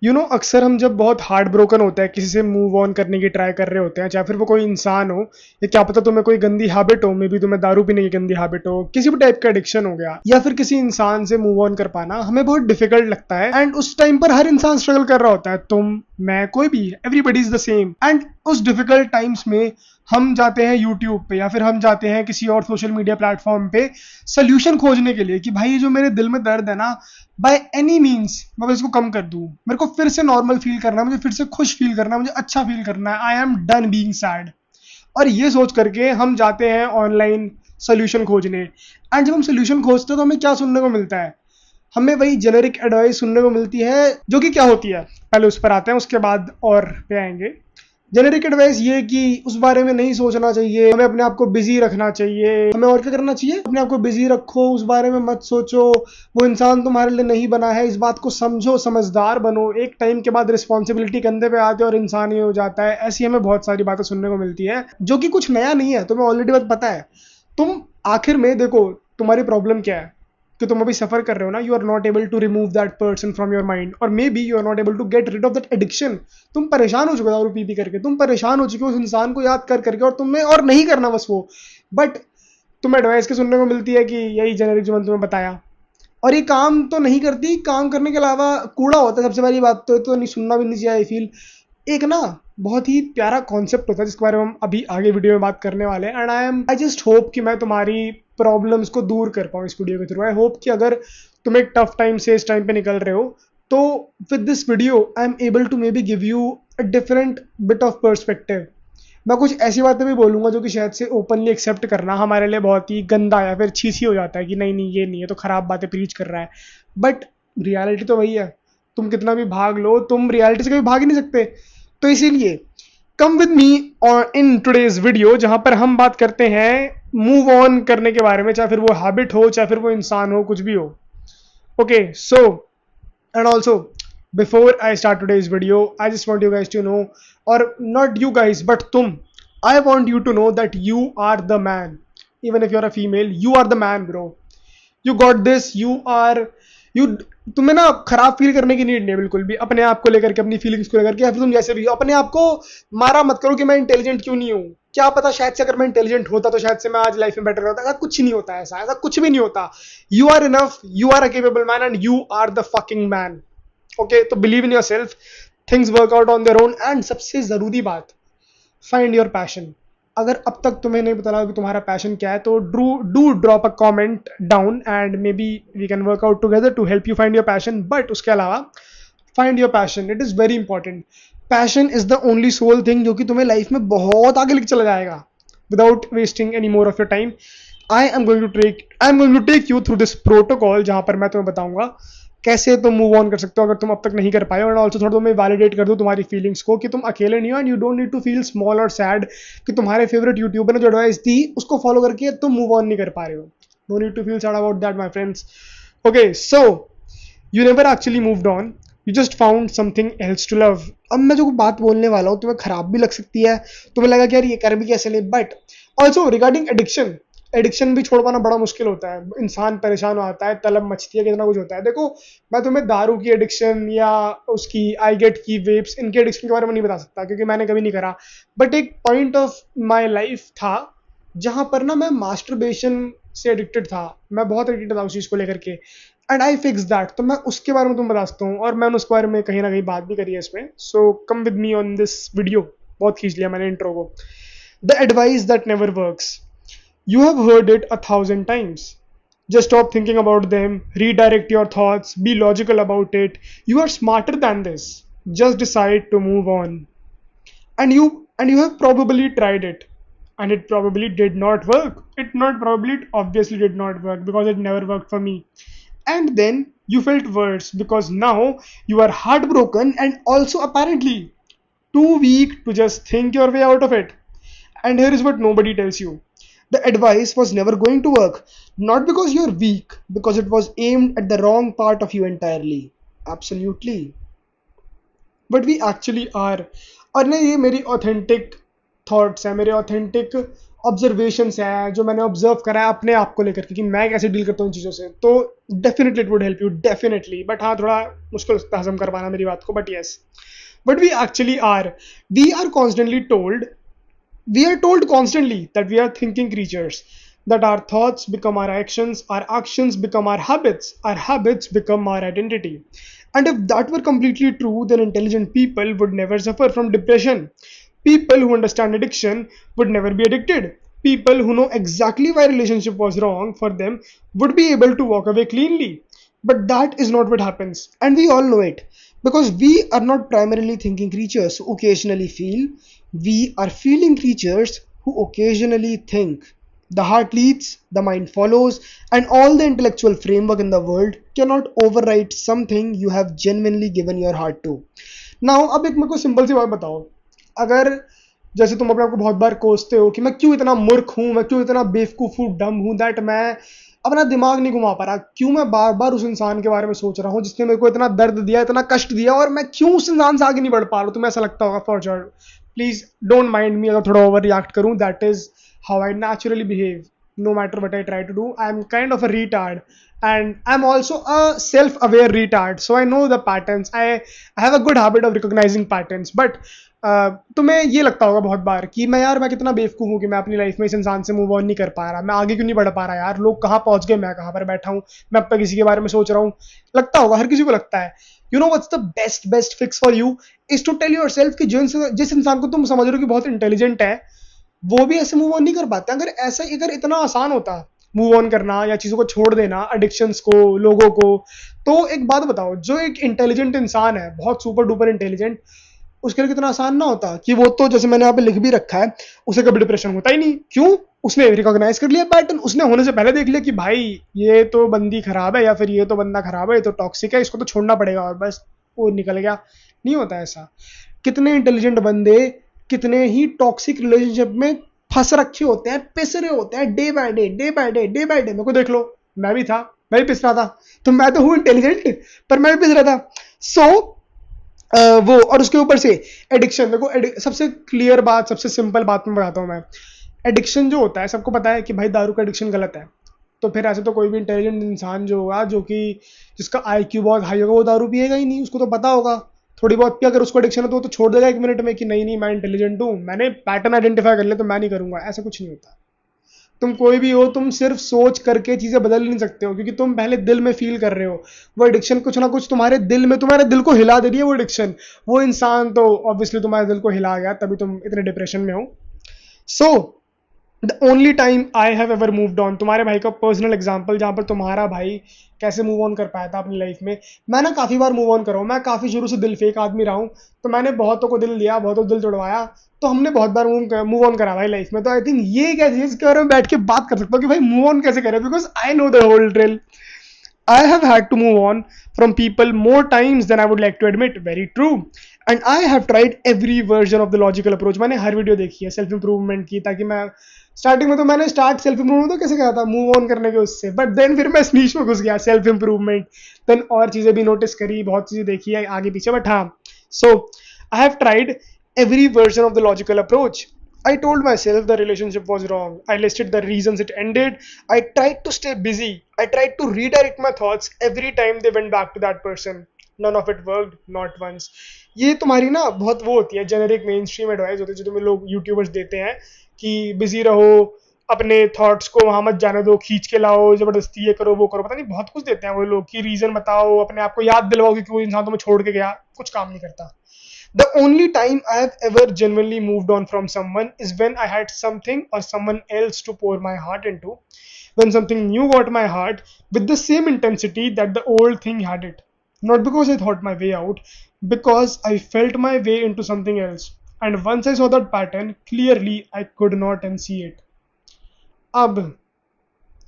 अक्सर हम जब बहुत हार्ट ब्रोकन होता है, किसी से मूव ऑन करने की ट्राई कर रहे होते हैं, चाहे फिर वो कोई इंसान हो या क्या पता तुम्हें कोई गंदी हैबिट हो, मे बी तुम्हें दारू पीने की गंदी हैबिट हो, किसी भी टाइप का एडिक्शन हो गया, या फिर किसी इंसान से मूव ऑन कर पाना हमें बहुत डिफिकल्ट लगता है। एंड उस टाइम पर हर इंसान स्ट्रगल कर रहा होता है, तुम, मैं, कोई भी, everybody is the same. And उस डिफिकल्ट टाइम्स में हम जाते हैं यूट्यूब पे या फिर हम जाते हैं किसी और सोशल मीडिया प्लेटफॉर्म पे सोल्यूशन खोजने के लिए कि भाई ये जो मेरे दिल में दर्द है ना, बाय एनी मीन्स मैं इसको कम कर दूं, मेरे को फिर से नॉर्मल फील करना है, मुझे फिर से खुश फील करना है, मुझे अच्छा फील करना है, I am done being sad. और ये सोच करके हम जाते हैं ऑनलाइन सोल्यूशन खोजने। एंड जब हम सोल्यूशन खोजते हैं तो हमें क्या सुनने को मिलता है? हमें वही जेनेरिक एडवाइस सुनने को मिलती है, जो कि क्या होती है, पहले उस पर आते हैं, उसके बाद और पे आएंगे। जेनेरिक एडवाइस ये कि उस बारे में नहीं सोचना चाहिए, हमें अपने आप को बिजी रखना चाहिए, हमें और क्या करना चाहिए, अपने आप को बिजी रखो, उस बारे में मत सोचो, वो इंसान तुम्हारे लिए नहीं बना है, इस बात को समझो, समझदार बनो, एक टाइम के बाद रिस्पॉन्सिबिलिटी कंधे पे आते और इंसान ये हो जाता है। ऐसी हमें बहुत सारी बातें सुनने को मिलती है, जो कि कुछ नया नहीं है, तुम्हें ऑलरेडी बात पता है। तुम आखिर में देखो, तुम्हारी प्रॉब्लम क्या है कि तुम अभी सफर कर रहे हो ना, you are not able to remove that person from your mind, और maybe you are not able to get rid of that addiction. तुम परेशान हो चुके हो दारू पी पी करके, तुम परेशान हो चुके हो उस इंसान को याद कर करके, और तुम्हें और नहीं करना बस वो। बट तुम्हें एडवाइस के सुनने को मिलती है कि यही जेनेरिक जो मैंने तुम्हें बताया, और ये काम तो नहीं करती, काम करने के अलावा कूड़ा होता है। सबसे पहली बात तो नहीं सुनना भी नहीं चाहिए, आई फील। एक ना बहुत ही प्यारा कॉन्सेप्ट होता है जिसके बारे में हम अभी आगे वीडियो में बात करने वाले हैं। एंड आई जस्ट होप कि मैं तुम्हारी प्रॉब्लम्स को दूर कर पाऊँ इस वीडियो के थ्रू। आई होप कि अगर तुम एक टफ टाइम से इस टाइम पे निकल रहे हो, तो with this video I am able to maybe give you a different bit of perspective. मैं कुछ ऐसी बातें भी बोलूंगा जो कि शायद से ओपनली एक्सेप्ट करना हमारे लिए बहुत ही गंदा या फिर छीसी हो जाता है कि नहीं नहीं ये नहीं है, तो खराब बातें प्रीच कर रहा है। बट रियलिटी तो वही है, तुम कितना भी भाग लो, तुम रियलिटी से कभी भाग ही नहीं सकते। तो इसीलिए कम with me in today's video, जहां पर हम बात करते हैं मूव ऑन करने के बारे में, चाहे फिर वो हैबिट हो, चाहे फिर वो इंसान हो, कुछ भी हो। Okay, so and also, before I start today's video, I just want you guys to know, or not you guys but tum, I want you to know that you are the man. Even if you're a female, you are the man, bro. You got this. You are you. तुम्हें ना खराब feel करने की need नहीं है बिल्कुल भी, अपने आप को लेकर के, अपनी फीलिंग्स को लेकर के, या फिर तुम जैसे भी हो, अपने आप को मारा मत करो कि मैं इंटेलिजेंट क्यों नहीं हूँ। क्या पता, शायद से अगर मैं इंटेलिजेंट होता तो शायद से मैं आज लाइफ में बेटर होता। ऐसा कुछ नहीं होता, ऐसा कुछ भी नहीं होता। You are enough, you are a capable man, and you are the fucking man. Okay, तो believe in yourself, things work out on their own. And सबसे जरूरी बात, फाइंड योर पैशन। अगर अब तक तुम्हें नहीं पता कि तुम्हारा पैशन क्या है, तो do drop a comment down and maybe we can work out together to help you find your passion. But उसके अलावा find your passion, it is very important. Passion is the only sole thing जो कि तुम्हें life में बहुत आगे लेके चला जाएगा। Without wasting any more of your time, I am going to take you through this protocol, जहां पर मैं तुम्हें बताऊंगा कैसे तुम मूव ऑन कर सकते हो अगर तुम अब तक नहीं कर पाए हो। एंड ऑल्सो थोड़ा तुम्हें वैलिडेट कर दो तुम्हारी फीलिंग्स को कि तुम अकेले नहीं हो, and you don't need to feel small और सैड कि तुम्हारे फेवरेट यूट्यूबर ने जो एडवाइस दी उसको फॉलो करके तुम मूव ऑन नहीं कर पा रहे हो। No need to feel sad about that my friends. Okay, so you never actually moved on, you just found something else to love. अब मैं जो बात बोलने वाला हूँ तुम्हें खराब भी लग सकती है, तुम्हें लगा कि यार ये कर भी कैसे ले, but also regarding addiction, addiction भी छोड़ पाना बड़ा मुश्किल होता है। इंसान परेशान हो जाता है, तलब मचती है, कितना कुछ होता है। देखो, मैं तुम्हें दारू की एडिक्शन या उसकी आई गेट की वेब्स, इनके एडिक्शन के बारे में नहीं बता सकता क्योंकि मैंने कभी नहीं करा। बट एक पॉइंट ऑफ माई लाइफ था जहां पर ना मैं मास्टरबेशन से एडिक्टेड था, मैं बहुत एडिक्टेड था उस चीज़ को लेकर के। एंड आई फिक्स दैट, तो मैं उसके बारे में तुम्हें बता सकता हूँ, और मैंने उसके बारे में कहीं ना कहीं बात भी करी है इसमें। So come with me on this video. बहुत खींच लिया मैंने इंट्रो को। The advice that never works, you have heard it 1,000 times. Just stop thinking about them, redirect your thoughts, be logical about it. You are smarter than this. Just decide to move on. And you have probably tried it. And it probably did not work. It obviously did not work because it never worked for me. And then you felt worse because now you are heartbroken and also apparently too weak to just think your way out of it. And here is what nobody tells you: the advice was never going to work. Not because you're weak, because it was aimed at the wrong part of you entirely. Absolutely. But we actually are. और ना, ये मेरी authentic thoughts हैं, मेरे authentic observations है, जो मैंने observe करा है अपने आप को लेकर के कि मैं कैसे डील करता हूँ इन चीज़ों से, तो definitely it would help you, definitely. But हाँ, थोड़ा मुश्किल होता है हजम कर पाना मेरी बात को, but yes, but we are constantly told, we are told constantly that we are thinking creatures, that our thoughts become our actions become our habits become our identity. And if that were completely true, then intelligent people would never suffer from depression. People who understand addiction would never be addicted. People who know exactly why relationship was wrong for them would be able to walk away cleanly. But that is not what happens, and we all know it, because we are not primarily thinking creatures who occasionally feel. We are feeling creatures who occasionally think. The heart leads, the mind follows, and all the intellectual framework in the world cannot override something you have genuinely given your heart to. Now, अब एक मेरे को simple सी बात बताओ, अगर जैसे तुम अपने आप को बहुत बार कोसते हो कि मैं क्यों इतना मूर्ख हूँ, मैं क्यों इतना बेवकूफ़ हूँ, डम हूँ, दैट मैं अपना दिमाग नहीं घुमा पा रहा, क्यों मैं बार बार उस इंसान के बारे में सोच रहा हूँ जिसने मेरे को इतना दर्द दिया, इतना कष्ट दिया, और मैं क्यों उस इंसान से आगे नहीं बढ़ पा रहा हूँ। तुम्हें ऐसा लगता होगा, for sure, please don't mind मी अगर थोड़ा ओवर रिएक्ट करूँ, that is how I naturally behave, no matter what I try to do. I'm kind of a retard, and I'm also a self-aware retard, so I know the patterns. I have a good habit of recognizing patterns. But तुम्हें ये लगता होगा बहुत बार कि मैं कितना बेवकूफ़ हूँ कि मैं अपनी लाइफ में इस इंसान से मूव ऑन नहीं कर पा रहा, मैं आगे क्यों नहीं बढ़ पा रहा यार, लोग कहाँ पहुँच गए, मैं कहाँ पर बैठा हूँ, मैं अब तक किसी के बारे में सोच रहा हूँ। लगता होगा, हर किसी को लगता है। You know what's the best fix for you is to tell yourself कि जिस इंसान को तुम समझ रहे हो कि बहुत इंटेलिजेंट है, वो भी ऐसे मूव ऑन नहीं कर पाते। अगर इतना आसान होता मूव ऑन करना या चीज़ों को छोड़ देना, एडिक्शंस को, लोगों को, तो एक बात बताओ, जो एक इंटेलिजेंट इंसान है, बहुत सुपर डुपर इंटेलिजेंट, उसके लिए कितना आसान ना होता कि वो तो, जैसे मैंने यहाँ पे लिख भी रखा है, उसे कभी डिप्रेशन होता ही नहीं। क्यों? उसने रिकॉग्नाइज कर लिया पैटर्न, उसने होने से पहले देख लिया कि भाई ये तो बंदी खराब है, या फिर ये तो बंदा खराब है, ये तो टॉक्सिक है, इसको तो छोड़ना पड़ेगा, और बस वो निकल गया। नहीं होता ऐसा। कितने इंटेलिजेंट बंदे कितने ही टॉक्सिक रिलेशनशिप में फंस रखे होते हैं, पिस रहे होते हैं, day by day day by day day by day. मेरे को देख लो, मैं भी था, मैं भी पिस रहा था, तो मैं तो हूँ इंटेलिजेंट, पर मैं भी पिस रहा था। सो वो, और उसके ऊपर से एडिक्शन। देखो, सबसे क्लियर बात, सबसे सिंपल बात मैं बताता हूँ मैं। एडिक्शन जो होता है, सबको पता है कि भाई दारू का एडिक्शन गलत है, तो फिर ऐसे तो कोई भी इंटेलिजेंट इंसान जो होगा, जो कि जिसका IQ बहुत हाई होगा, वो दारू पिएगा ही नहीं, उसको तो पता होगा। थोड़ी बहुत भी अगर उसको एडिक्शन है तो वो तो छोड़ देगा 1 मिनट में कि नहीं नहीं मैं इंटेलिजेंट हूँ, मैंने पैटर्न आइडेंटिफाई कर लिया तो मैं नहीं करूँगा। ऐसा कुछ नहीं होता। तुम कोई भी हो, तुम सिर्फ सोच करके चीज़ें बदल नहीं सकते हो, क्योंकि तुम पहले दिल में फील कर रहे हो। वो एडिक्शन कुछ ना कुछ तुम्हारे दिल में, तुम्हारे दिल को हिला दे रही है वो एडिक्शन। वो इंसान तो ऑब्वियसली तुम्हारे दिल को हिला गया, तभी तुम इतने डिप्रेशन में हो। So the only time I have ever moved on, तुम्हारे भाई का पर्सनल एग्जाम्पल, जहाँ पर तुम्हारा भाई कैसे मूव ऑन कर पाया था अपनी लाइफ में। मैं ना काफ़ी बार मूव ऑन कर रहा हूँ, मैं काफ़ी शुरू से दिल फेक आदमी रहा हूँ, तो मैंने बहुतों को दिल दिया, बहुतों को दिल तोड़वाया, तो हमने बहुत बार मूव ऑन करा भाई लाइफ में। तो आई थिंक ये क्या चीज़ इसके बारे में बैठ के बात कर सकता हूँ कि भाई मूव ऑन कैसे करें, because I know the whole drill. I have had to move on from people more times than I would like to admit. Very true. And I have tried every version of the logical approach. मैंने हर video देखी है self improvement की, ताकि मैं starting में तो मैंने start self improvement तो कैसे कहा था, मूव ऑन करने के उससे, बट देन फिर मैं स्नीच में घुस गया सेल्फ इंप्रूवमेंट, देन और चीज़ें भी नोटिस करी, बहुत चीज़ें देखी है आगे पीछे, बट हाँ। So I have tried every version of the logical approach. I told myself the relationship was wrong. I listed the reasons it ended. I tried to stay busy. I tried to redirect my thoughts every time they went back to that person. None of it worked, not once. ये तुम्हारी ना बहुत वो होती है, generic main stream advice होती है जो तुम्हें लोग यूट्यूबर्स देते हैं कि बिजी रहो, अपने थॉट्स को वहां मत जाने दो, खींच के लाओ, जबरदस्ती ये करो वो करो, पता नहीं बहुत कुछ देते हैं वो लोग कि रीजन बताओ, अपने आप को याद दिलवाओ कि कोई इंसान तुम्हें छोड़ के गया। कुछ काम नहीं करता। The only time I have ever genuinely moved on from someone is when I had something or someone else to pour my heart into. When something new got my heart with the same intensity that the old thing had it. Not because I thought my way out, because I felt my way into something else. And once I saw that pattern, clearly I could not unsee it. अब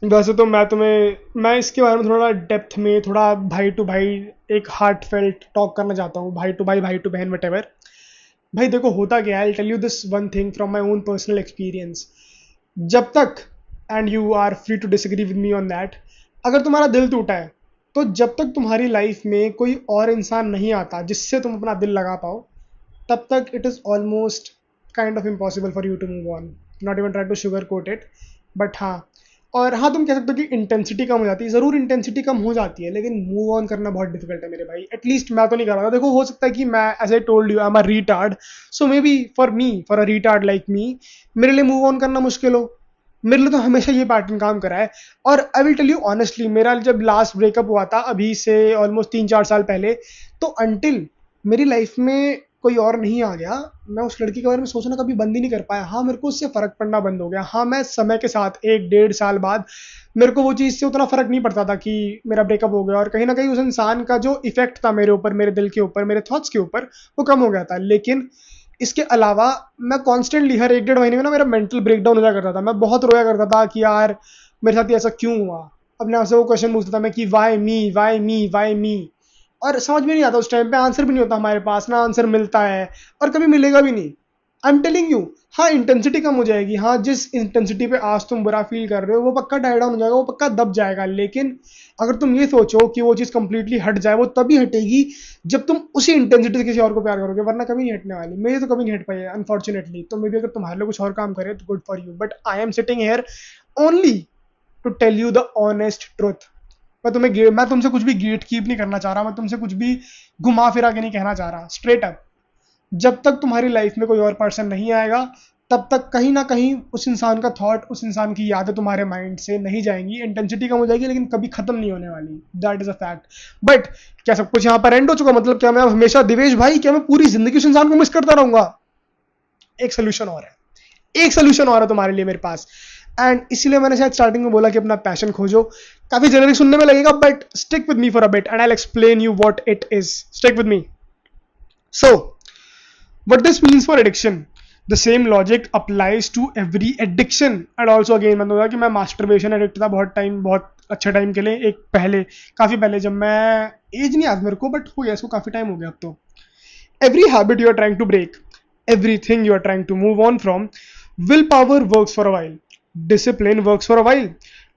वैसे तो मैं इसके बारे में थोड़ा depth में, थोड़ा भाई टू भाई एक हार्ट फेल्ट टॉक करना चाहता हूँ, भाई टू बहन वट एवर। भाई देखो होता क्या है, I tell you this one thing from my own personal experience. जब तक, and you are free to disagree with me on that, अगर तुम्हारा दिल टूटा है, तो जब तक तुम्हारी लाइफ में कोई और इंसान नहीं आता जिससे तुम अपना दिल लगा पाओ, तब तक it is almost kind of impossible for you to move on. Not even try to sugarcoat it, but हाँ। और हाँ, तुम कह सकते हो कि इंटेंसिटी कम हो जाती है, ज़रूर इंटेंसिटी कम हो जाती है, लेकिन मूव ऑन करना बहुत डिफिकल्ट है मेरे भाई। एटलीस्ट मैं तो नहीं कर रहा था। देखो, हो सकता है कि मैं, as I told you, I am a retard, so maybe for me, for a retard like me, मेरे लिए मूव ऑन करना मुश्किल हो। मेरे लिए तो हमेशा ये पैटर्न काम करा है। और I will tell you honestly, मेरा जब लास्ट ब्रेकअप हुआ था अभी से ऑलमोस्ट 3-4 साल पहले, तो अंटिल मेरी लाइफ में कोई और नहीं आ गया, मैं उस लड़की के बारे में सोचना कभी बंद ही नहीं कर पाया। हाँ, मेरे को उससे फर्क पड़ना बंद हो गया। हाँ, मैं समय के साथ 1-1.5 साल बाद मेरे को वो चीज़ से उतना फर्क नहीं पड़ता था कि मेरा ब्रेकअप हो गया, और कहीं ना कहीं उस इंसान का जो इफेक्ट था मेरे ऊपर, मेरे दिल के ऊपर, मेरे थॉट्स के ऊपर, वो कम हो गया था। लेकिन इसके अलावा मैं कॉन्स्टेंटली हर 1-1.5 महीने में ना मेरा मेंटल ब्रेकडाउन हो जाया करता था। मैं बहुत रोया करता था कि यार मेरे साथ ये ऐसा क्यों हुआ। अपने आप से वो क्वेश्चन पूछता था मैं कि why me, why me, why me. और समझ में नहीं आता उस टाइम पे, आंसर भी नहीं होता हमारे पास, ना आंसर मिलता है और कभी मिलेगा भी नहीं। आई एम टेलिंग यू, हाँ इंटेंसिटी कम हो जाएगी। हाँ, जिस इंटेंसिटी पे आज तुम बुरा फील कर रहे हो वो पक्का डाई डाउन हो जाएगा, वो पक्का दब जाएगा। लेकिन अगर तुम ये सोचो कि वो चीज़ कंप्लीटली हट जाए, वो तभी हटेगी जब तुम उसी इंटेंसिटी से किसी और को प्यार करोगे, वरना कभी नहीं हटने वाली। मेरी तो कभी नहीं हट पाई है अनफॉर्चुनेटली। तो मे बी अगर तुम्हारे लिए कुछ और काम करे तो good for you, but I am sitting here only to tell you the honest truth. मैं तुमसे कुछ भी गेट कीप नहीं करना चाह रहा, मैं तुमसे कुछ भी घुमा फिरा के नहीं कहना चाह रहा। स्ट्रेट अप, जब तक तुम्हारी लाइफ में कोई और पर्सन नहीं आएगा, तब तक कहीं ना कहीं उस इंसान का थॉट, उस इंसान की यादें तुम्हारे माइंड से नहीं जाएंगी। इंटेंसिटी कम हो जाएगी लेकिन कभी खत्म नहीं होने वाली। That is a fact. But क्या सब कुछ यहाँ पर एंड हो चुका? मतलब क्या मैं हमेशा, दिवेश भाई, क्या मैं पूरी जिंदगी उस इंसान को मिस करता रहूंगा? एक सोल्यूशन और है, एक सोल्यूशन और है तुम्हारे लिए मेरे पास। एंड इसीलिए मैंने शायद स्टार्टिंग में बोला कि अपना पैशन खोजो। काफी जेनरिक सुनने में लगेगा, but stick with me for a bit and I will explain you what it is. Stick with me. So what this means for addiction, the same logic applies to every addiction. And also again मैंने बोला कि मैं masturbation addict था बहुत अच्छे time के लिए। एक पहले, काफ़ी पहले, जब मैं, एज नहीं याद मेरे को, बट हो गया इसको काफ़ी टाइम हो गया अब तो। every habit you are trying to break, everything you are trying to move on from, willpower works for a while, discipline works for a while,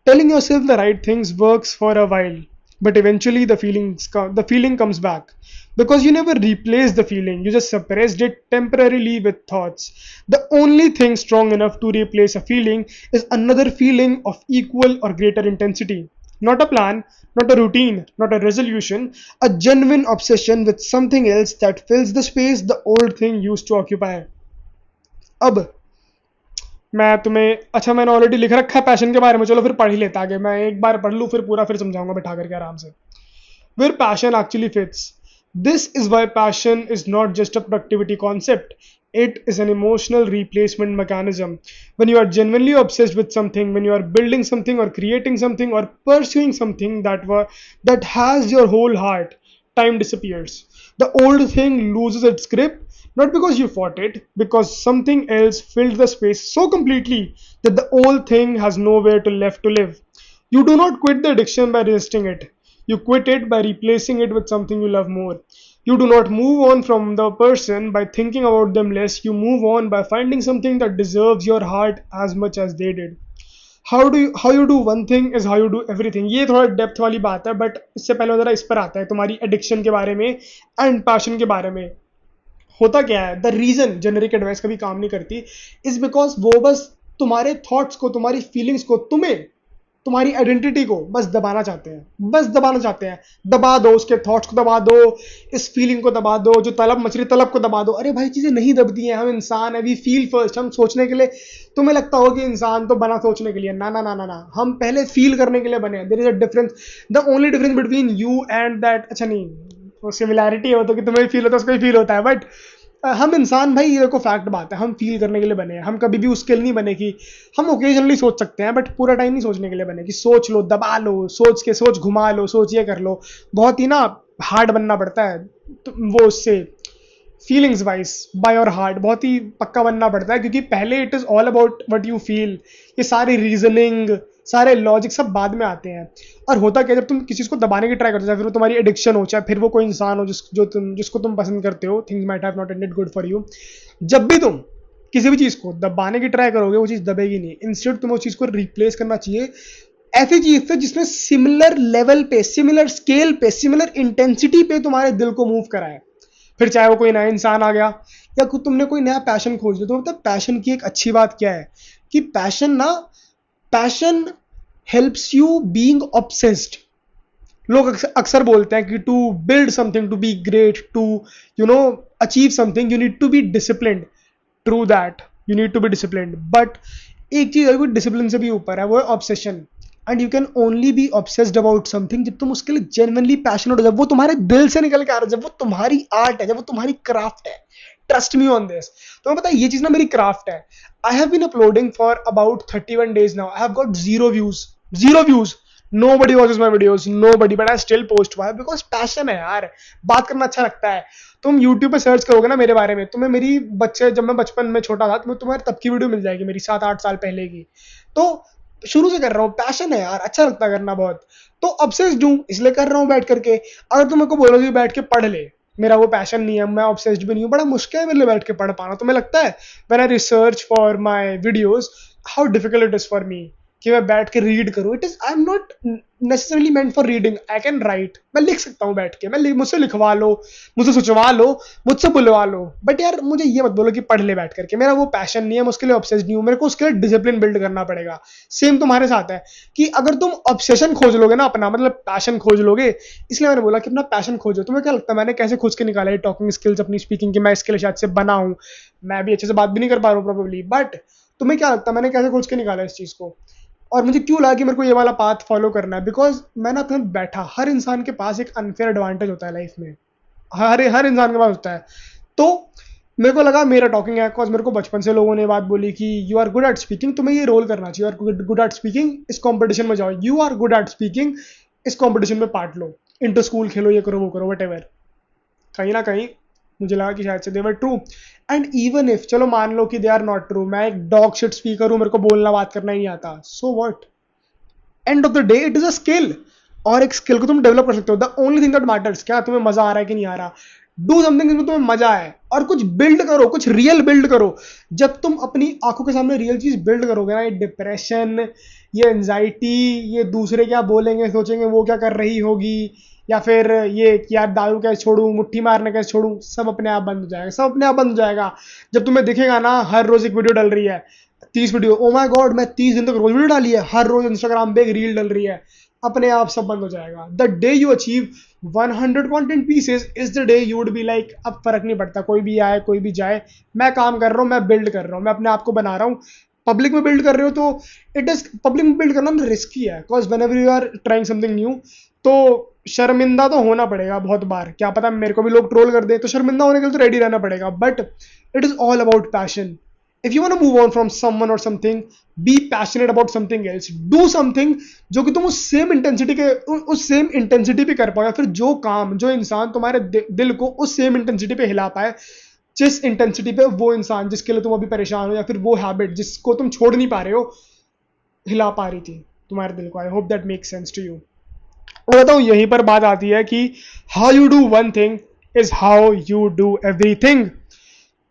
telling yourself the right things works for a while, but eventually the feeling comes back, because you never replaced the feeling, you just suppressed it temporarily with thoughts. The only thing strong enough to replace a feeling is another feeling of equal or greater intensity. Not a plan, not a routine, not a resolution, a genuine obsession with something else that fills the space the old thing used to occupy. अब मैं तुम्हें, अच्छा मैंने already लिख रखा है passion के बारे में, चलो फिर पढ़ ही लेता आगे। मैं एक बार पढ़ लूँ फिर पूरा फिर समझाऊंगा बैठा करके आराम से। Where passion actually fits. This is why passion is not just a productivity concept. It is an emotional replacement mechanism. When you are genuinely obsessed with something, when you are building something or creating something or pursuing something that has your whole heart, time disappears. The old thing loses its grip, not because you fought it, because something else filled the space so completely that the old thing has nowhere to left to live. You do not quit the addiction by resisting it. You quit it by replacing it with something you love more. You do not move on from the person by thinking about them less. You move on by finding something that deserves your heart as much as they did. How you do one thing is how you do everything. ये थोड़ा depth वाली बात है, but इससे पहले जरा इस पर आता है तुम्हारी एडिक्शन के बारे में एंड पैशन के बारे में। होता क्या है, द रीजन जेनरिक एडवाइस कभी काम नहीं करती इज बिकॉज वो बस तुम्हारे थॉट्स को, तुम्हारी फीलिंग्स को, तुम्हारी आइडेंटिटी को बस दबाना चाहते हैं। दबा दो, उसके थॉट्स को दबा दो, इस फीलिंग को दबा दो, जो तलब मछली तलब को दबा दो। अरे भाई, चीजें नहीं दबती हैं, हम इंसान है, वी फील फर्स्ट। हम सोचने के लिए, तुम्हें लगता हो कि इंसान तो बना सोचने के लिए, ना ना ना ना ना, हम पहले फील करने के लिए बने हैं। There is a difference, the only difference between you and that, अच्छा नहीं वो सिमिलैरिटी है, तो कि तुम्हें फील होता है उसको ही फील होता है, बट हम इंसान भाई, ये देखो फैक्ट बात है, हम फील करने के लिए बने हैं। हम कभी भी उसके लिए नहीं बने कि हम ओकेजनली सोच सकते हैं, बट पूरा टाइम नहीं सोचने के लिए बने कि सोच लो, दबा लो, सोच घुमा लो, सोच ये कर लो। बहुत ही ना हार्ड बनना पड़ता है, तो वो उससे feelings wise by your heart बहुत ही पक्का बनना पड़ता है, क्योंकि पहले it is all about what you feel. ये सारी रीजनिंग, सारे लॉजिक सब बाद में आते हैं। और होता क्या, जब तुम किसी चीज को दबाने की ट्राई करते हो, चाहे फिर वो तुम्हारी एडिक्शन हो, चाहे फिर वो कोई इंसान हो जिसको तुम पसंद करते हो, things might have not ended good for you, जब भी तुम किसी भी चीज को दबाने की ट्राई करोगे वो चीज दबेगी नहीं। इंस्टेड तुम्हें उस चीज को रिप्लेस करना चाहिए ऐसी चीज से जिसने सिमिलर लेवल पे, सिमिलर स्केल पे, सिमिलर इंटेंसिटी पे तुम्हारे दिल को मूव करा है। फिर चाहे वो कोई नया इंसान आ गया या तुमने कोई नया पैशन खोज लिया। तो मतलब पैशन की एक अच्छी बात क्या है कि passion helps you being obsessed. लोग अक्सर बोलते हैं कि to build something, to be great, to you know achieve something, you need to be disciplined. True that, you need to be disciplined, but एक चीज है डिसिप्लिन से भी ऊपर है, वो है obsession. And you can only be obsessed about something जब तुम उसके लिए जेन्युइनली पैशनेट हो, जब वो तुम्हारे दिल से निकल के आ रहा है, जब वो तुम्हारी आर्ट है, जब वो तुम्हारी क्राफ्ट है। Trust me on this. तो मैं पता है ये चीज ना मेरी क्राफ्ट है। I have been uploading for about 31 days now. I have got zero views. Nobody watches my videos, nobody, but I still post. Why? Because passion है यार, बात करना अच्छा लगता है। तुम YouTube पे सर्च करोगे ना मेरे बारे में, तुम्हें मेरी बच्चे जब मैं बचपन में छोटा था तुम्हें तुम्हारे तब की वीडियो मिल जाएगी, मेरी 7-8 साल पहले की। तो शुरू से कर रहा हूँ, पैशन है यार, अच्छा लगता है करना बहुत। तो ऑब्सेस्ड हूँ इसलिए कर रहा हूँ बैठ करके। अगर तुम मेरे को बोलोगे बैठ के पढ़ ले, मेरा वो पैशन नहीं है, मैं ऑब्सेस्ड भी नहीं हूँ, बड़ा मुश्किल है मेरे लिए बैठ के पढ़ पाना। तुम्हें लगता है when I research for my videos how difficult it is for me कि मैं बैठ के रीड करूं? It is I am not necessarily meant for reading. I can write, मैं लिख सकता हूं बैठ के, मुझसे लिखवा लो, मुझसे सोचवा लो, मुझसे बुलवा लो, बट यार मुझे ये मत बोलो कि पढ़ ले बैठ करके। मेरा वो पैशन नहीं है, मैं उसके लिए ऑब्सेस्ड नहीं हूं, मेरे को उसके लिए डिसिप्लिन बिल्ड करना पड़ेगा। सेम तुम्हारे साथ है कि अगर तुम ऑब्सेशन खोज लोगे ना अपना, मतलब पैशन खोज लोगे, इसलिए मैंने बोला कि अपना पैशन खोजो। तुम्हें क्या लगता है मैंने कैसे खोज के निकाला है टॉकिंग स्किल्स, अपनी स्पीकिंग की? मैं इसके लिए शायद से बना हूं, मैं भी अच्छे से बात भी नहीं कर पा रहा हूँ प्रोबेबली, बट तुम्हें क्या लगता है मैंने कैसे खोज के निकाला इस चीज को? और मुझे क्यों लगा कि मेरे को ये वाला पाथ फॉलो करना है? बिकॉज मैं ना अपने बैठा, हर इंसान के पास एक अनफेयर एडवांटेज होता है लाइफ में, हर इंसान के पास होता है। तो मेरे को लगा मेरा टॉकिंग है, बिकॉज मेरे को बचपन से लोगों ने बात बोली कि you are good at speaking, तुम्हें ये रोल करना चाहिए, you are good at speaking, इस कॉम्पिटिशन में जाओ, you are good at speaking, इस कॉम्पिटिशन में पार्ट लो, इंटर स्कूल खेलो, ये करो वो करो, वट एवर। कहीं ना कहीं मुझे लगा कि शायद से they were true. And even if चलो मान लो कि दे आर नॉट ट्रू, मैं एक डॉग शिट स्पीकर हूं, मेरे को बोलना बात करना ही नहीं आता, so what? End of the day it is a skill, और एक स्किल को तुम डेवलप कर सकते हो। The only thing that matters, क्या तुम्हें मजा आ रहा है कि नहीं आ रहा? डू समथिंग जिसमें तुम्हें मजा आए, और कुछ बिल्ड करो, कुछ रियल बिल्ड करो। जब तुम अपनी आंखों के सामने रियल चीज बिल्ड करोगे ना, ये डिप्रेशन, ये एंजाइटी, ये दूसरे क्या बोलेंगे सोचेंगे वो क्या कर रही होगी, या फिर ये कि यार दारू कैसे छोड़ू, मुट्ठी मारने कैसे छोड़ू, सब अपने आप बंद हो जाएगा, सब अपने आप बंद हो जाएगा। जब तुम्हें दिखेगा ना हर रोज एक वीडियो डल रही है, 30 वीडियो, ओ माय गॉड मैं 30 दिन तक रोज वीडियो डाली है, हर रोज इंस्टाग्राम पे एक रील डल रही है, अपने आप सब बंद हो जाएगा। The day you achieve 100 content pieces is the day you would be like अब फर्क नहीं पड़ता, कोई भी आए कोई भी जाए, मैं काम कर रहा हूँ, मैं बिल्ड कर रहा हूँ, मैं अपने आप को बना रहा हूँ। पब्लिक में बिल्ड कर रहे हो तो इट इज, पब्लिक में बिल्ड करना रिस्की है, because whenever you are trying something new तो शर्मिंदा तो होना पड़ेगा बहुत बार। क्या पता मेरे को भी लोग ट्रोल कर दे, तो शर्मिंदा होने के लिए तो रेडी रहना पड़ेगा। But it is all about passion. if you want to move on from someone or something, be passionate about something else, do something जो कि तुम उस सेम इंटेंसिटी पे कर पाओ, या फिर जो काम, जो इंसान तुम्हारे दिल को उस सेम इंटेंसिटी पे हिला पाए, जिस इंटेंसिटी पे वो इंसान जिसके लिए तुम अभी परेशान हो, या फिर वो हैबिट जिसको तुम छोड़ नहीं पा रहे हो हिला पा रही थी तुम्हारे दिल को। I hope that make sense to you. और बताऊँ यहीं पर बात आती है कि how you do one thing is how you do everything.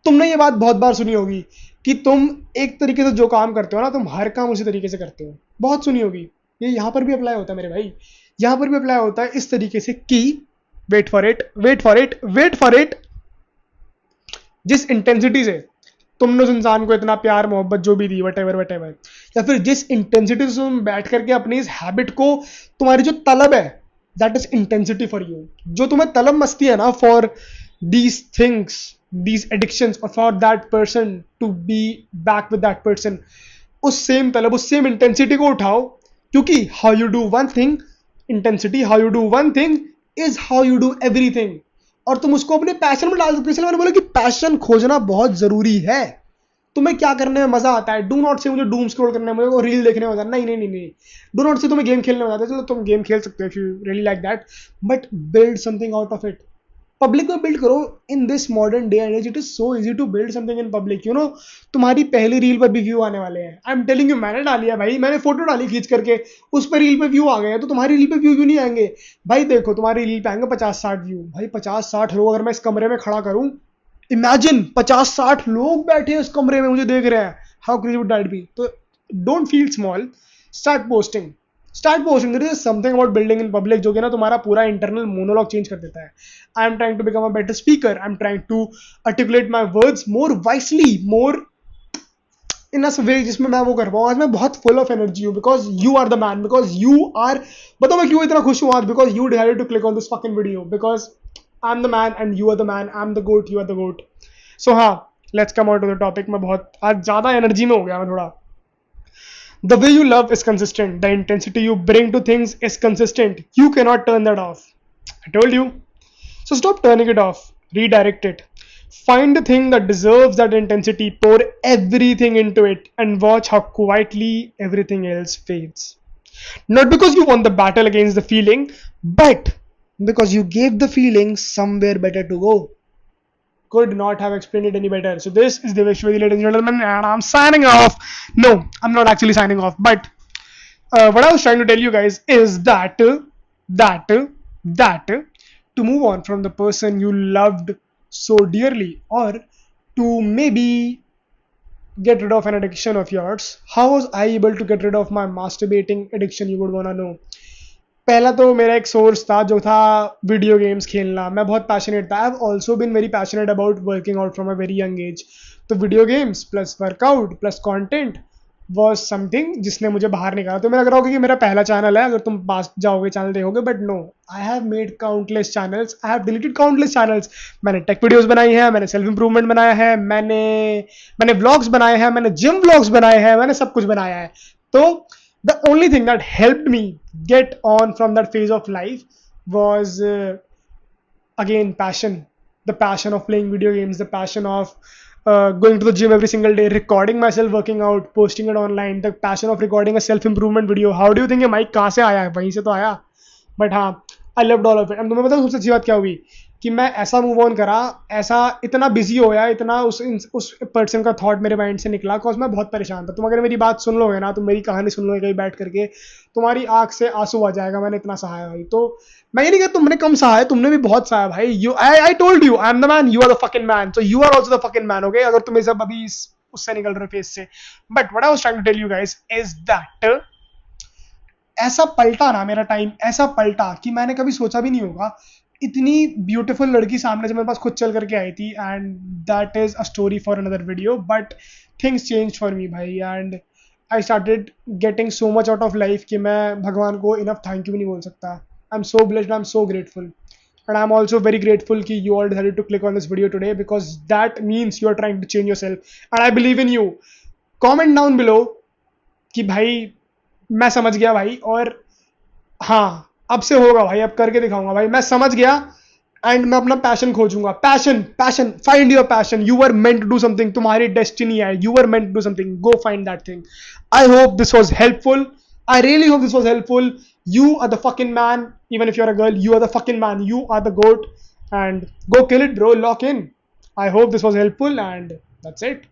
तुमने ये बात बहुत बार सुनी होगी कि तुम एक तरीके से जो काम करते हो ना, तुम हर काम उसी तरीके से करते हो, बहुत सुनी होगी। ये यहाँ पर भी अप्लाई होता है मेरे भाई, यहाँ पर भी अप्लाई होता है इस तरीके से कि wait for it, wait for it, wait for it, जिस इंटेंसिटी से तुमने उस इंसान को इतना प्यार मोहब्बत जो भी दी, वट एवर, या फिर जिस इंटेंसिटी से तुम बैठ करके अपनी इस हैबिट को, तुम्हारी जो तलब है, that is intensity for you. जो तुम्हें तलब मस्ती है ना for these things, these addictions, or for that person to be back with that person, उस सेम तलब, उस सेम इंटेंसिटी को उठाओ, क्योंकि how you do one thing, intensity, how you do one thing is how you do everything, और तुम उसको अपने पैशन में डाल सकते हो। इसलिए मैंने बोला कि पैशन खोजना बहुत जरूरी है। तुम्हें क्या करने में मजा आता है? डू नॉट से मुझे डूम स्क्रॉल करने में, मुझे रील देखने में मजा, नहीं। डू नॉट से तुम्हें गेम खेलने में मजा आता है, चलो तुम गेम खेल सकते हो if you really like that, but build something out of it. Public में बिल्ड करो। In this modern day and age it is so easy to build something in public, you know. तुम्हारी पहली reel पर भी view आने वाले हैं, I am telling you. मैंने डाली है भाई, मैंने फोटो डाली खींच करके, उस पर रील पे व्यू आ गए हैं, तो तुम्हारी रील पे व्यू क्यों नहीं आएंगे भाई? देखो तुम्हारी रील पे आएंगे 50-60 व्यू, भाई 50-60 लोग अगर मैं इस कमरे में खड़ा करूं, इमेजिन 50-60 लोग बैठे हैं इस कमरे में मुझे देख रहे हैं, how crazy would that be? तो don't feel small, start posting. Start posting. There is something about building in public जो कि ना तुम्हारा पूरा इंटरनल मोनोलॉग चेंज कर देता है. I am trying to become a better speaker. I am trying to articulate my words more wisely, more in a way जिसमें मैं वो कर पाऊँ. आज मैं बहुत फुल ऑफ एनर्जी हूँ because you are the man, because you are. बताओ मैं क्यों इतना खुश हूँ आज? Because you decided to click on this fucking video, because I am the man and you are the man. I am the GOAT, you are the GOAT. So हाँ, let's come out to the topic. मैं बहुत आज ज्यादा energy में हो गया मैं थोड़ा. The way you love is consistent. The intensity you bring to things is consistent. You cannot turn that off. I told you. So stop turning it off. Redirect it. Find the thing that deserves that intensity. Pour everything into it and watch how quietly everything else fades. Not because you won the battle against the feeling, but because you gave the feeling somewhere better to go. Could not have explained it any better. So this is Devesh Vedi, ladies and gentlemen, and I'm signing off. No, I'm not actually signing off, but what I was trying to tell you guys is that to move on from the person you loved so dearly, or to maybe get rid of an addiction of yours. How was I able to get rid of my masturbating addiction? You would wanna know. पहला तो मेरा एक source था जो था video games खेलना. मैं बहुत पैशनेट था. I have also been very passionate about working out from a very young age. तो video games plus workout plus content was something जिसने मुझे बाहर निकाला. तो मेरा लग रहा होगा कि मेरा पहला चैनल है, अगर तुम पास जाओगे चैनल देखोगे, but no, I have made countless channels. I have deleted countless channels. मैंने टेक वीडियोस बनाई है, मैंने सेल्फ इंप्रूवमेंट बनाया है, मैंने व्लॉग्स बनाए हैं, मैंने जिम व्लॉग्स बनाए हैं, मैंने सब कुछ बनाया है. तो the only thing that helped me get on from that phase of life was again passion. The passion of playing video games, the passion of going to the gym every single day, recording myself working out, posting it online, the passion of recording a self improvement video. How do you think ये mic कहाँ से आया? वहीं से तो आया. But हाँ, I loved all of it. And तुम्हें पता है सबसे अच्छी बात क्या हुई कि मैं ऐसा मूव ऑन करा, ऐसा इतना बिजी हो गया, इतना उस पर्सन का थॉट मेरे माइंड से निकला, बिकॉज मैं बहुत परेशान था. तुम अगर मेरी बात सुन लोगे ना, तुम मेरी कहानी सुन लोगे कहीं बैठ करके, तुम्हारी आंख से आंसू आ जाएगा. मैंने इतना सहाया भाई. तो मैं ये नहीं कहता तुमने कम सहाया, तुमने भी बहुत सहाया भाई. You I told you, I am the man, you are the fucking man. So you are also the fucking man. Okay, अगर तुम सब अभी उससे निकल रहे फेस से. But what I was trying to tell you guys is that ऐसा पलटा ना मेरा टाइम, ऐसा पलटा कि मैंने कभी सोचा भी नहीं होगा. इतनी ब्यूटीफुल लड़की सामने से मेरे पास खुद चल करके आई थी, and that is a story for another video. But things change for me भाई, and I started getting so much out of life कि मैं भगवान को इनफ थैंक यू भी नहीं बोल सकता. I am so blessed, I am so grateful, and I am also very grateful कि you all decided to click on this video today, because that means you are trying to change yourself, and I believe in you. Comment down below कि भाई मैं समझ गया भाई, और हाँ अब से होगा भाई, अब करके दिखाऊंगा भाई, मैं समझ गया. एंड मैं अपना पैशन खोजूंगा. Passion, find your passion. You are meant to do something. तुम्हारी डेस्टिनी है, you are meant to do something. Go find that thing. I hope this was helpful. I really hope this was helpful. You are the fucking man. Even if you're a girl, you are the fucking man. You are the goat. And go kill it, bro. Lock in. I hope this was helpful, and that's it.